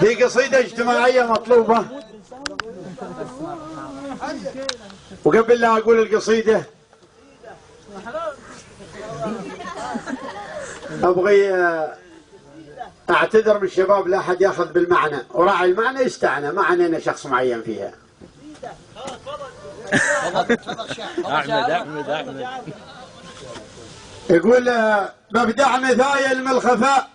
في قصيدة اجتماعية مطلوبة، وقبل لا أقول القصيدة أبغي أعتذر من الشباب، لا أحد يأخذ بالمعنى، وراعي المعنى يستعنى، ما عنينا شخص معين فيها. أحمد يقول مبدع مثايل من الخفاء،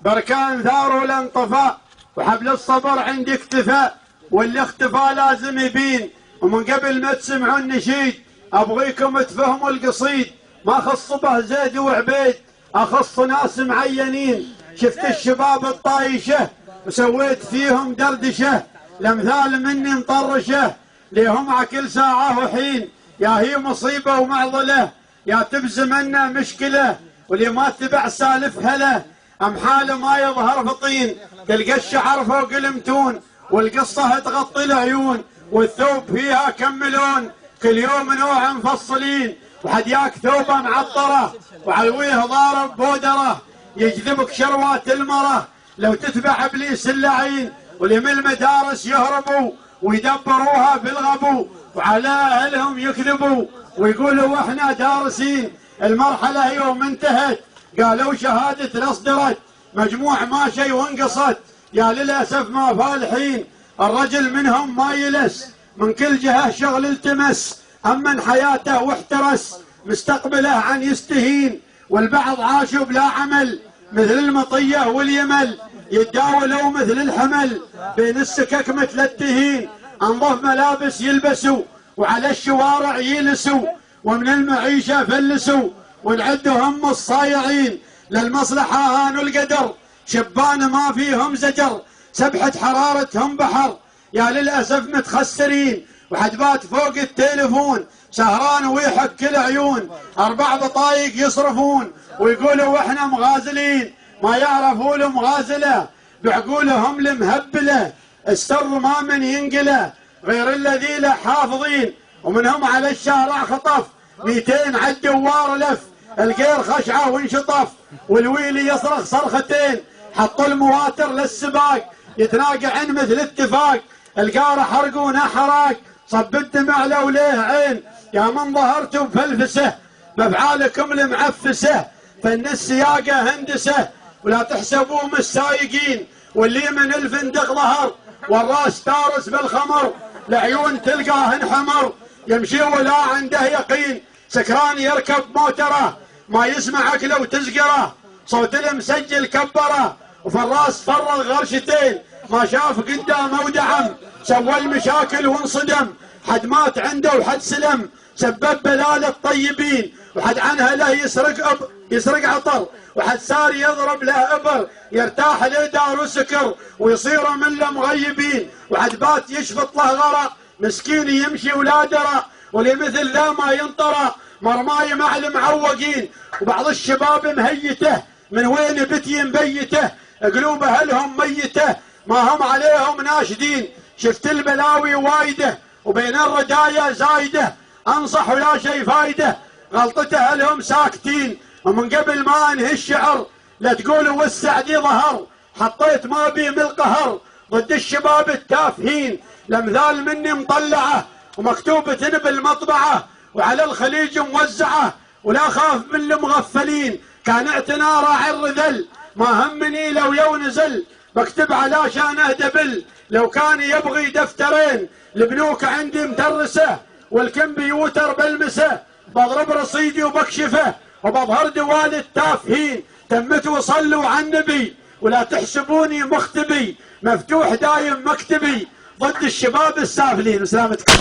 بركان ثاره لانطفاء، وحبل الصبر عندي اكتفاء، واللي اختفى لازم يبين، ومن قبل ما تسمعوا النشيد ابغيكم تفهموا القصيد، ما خص به زيد وعبيد، اخص ناس معينين، شفت الشباب الطايشه وسويت فيهم دردشه، الامثال مني مطرشه ليهم على كل ساعه وحين، يا هي مصيبه ومعضله يا تبزم لنا مشكله، واللي ما اتبع سالفها له ام حاله ما يظهر في طين، تلقى الشعر فوق المتون والقصه تغطي العيون، والثوب فيها كم ملون، كل يوم نوع مفصلين، وحد ياك ثوبه معطره وعلويه ضارب بودره، يجذبك شروات المره لو تتبع ابليس اللعين، واللي من المدارس يهربوا ويدبروها في الغبو، وعلى اهلهم يكذبوا ويقولوا احنا دارسين، المرحله يوم انتهت قالوا شهاده اصدرت، مجموع ماشي وانقصت، يا للاسف ما فالحين، الرجل منهم ما يلس، من كل جهه شغل التمس، امن حياته واحترس، مستقبله عن يستهين، والبعض عاشوا بلا عمل مثل المطيه واليمل، يتداولوا مثل الحمل بين السكك مثل التهين، انظف ملابس يلبسوا وعلى الشوارع يلسوا، ومن المعيشه فلسوا، ونعدهم الصايعين، للمصلحه هانوا القدر، شبان ما فيهم زجر، سبحه حرارتهم بحر، يا للاسف متخسرين، وحدبات فوق التليفون سهران ويحك العيون، 4 بطايق يصرفون ويقولوا احنا مغازلين، ما يعرفوا المغازله بعقولهم المهبله، السر ما من ينقله غير الذين حافظين، ومنهم على الشارع خطف 200 عد دوار لف، الغير خشعه وانشطف، والويلي يصرخ صرختين، حطوا المواتر للسباق يتناقعن مثل اتفاق، القاره حرقونا حراق، صب الدمع لو ليه عين، يا من ظهرتم فلفسه بافعالكم المعفسه، فن السياقه هندسه ولا تحسبوهم السايقين، واللي من الفندق ظهر والراس تارس بالخمر، العيون تلقاه انحمر يمشي ولا عنده يقين، سكران يركب موتره ما يسمعك لو تزقره، صوت المسجل كبره، وفي الراس فرغ غرشتين، ما شاف قدامه ودعم، سوى المشاكل وانصدم، حد مات عنده وحد سلم، سبب بلال الطيبين، وحد عنها له يسرق عطر، وحد سار يضرب له ابر، يرتاح له دار وسكر، ويصير من له مغيبين، وحد بات يشفط له غرق، مسكين يمشي ولا درى، واللي مثل ذا ما ينطرى، مرماي مع المعوقين، وبعض الشباب مهيته، من وين بتي مبيته، قلوب اهلهم ميته، ما هم عليهم ناشدين، شفت البلاوي وايده، وبين الردايا زايده، انصح ولا شي فايده، غلطته اهلهم ساكتين، ومن قبل ما انهي الشعر لا تقولوا والسعدي ظهر، حطيت ما بي من القهر ضد الشباب التافهين، الامثال مني مطلعه ومكتوبه بالمطبعه، وعلى الخليج موزعه، ولا خاف من المغفلين، كان اعتنا راعي الرذل، ما همني لو يونزل، بكتب على شانه دبل، لو كان يبغي دفترين، البنوك عندي مترسه، والكمبيوتر بلمسه، بضرب رصيدي وبكشفه، وبظهر دوال التافهين، تمت وصلوا على النبي، ولا تحسبوني مختبي، مفتوح دايم مكتبي ضد الشباب السافلين. وسلامتكم.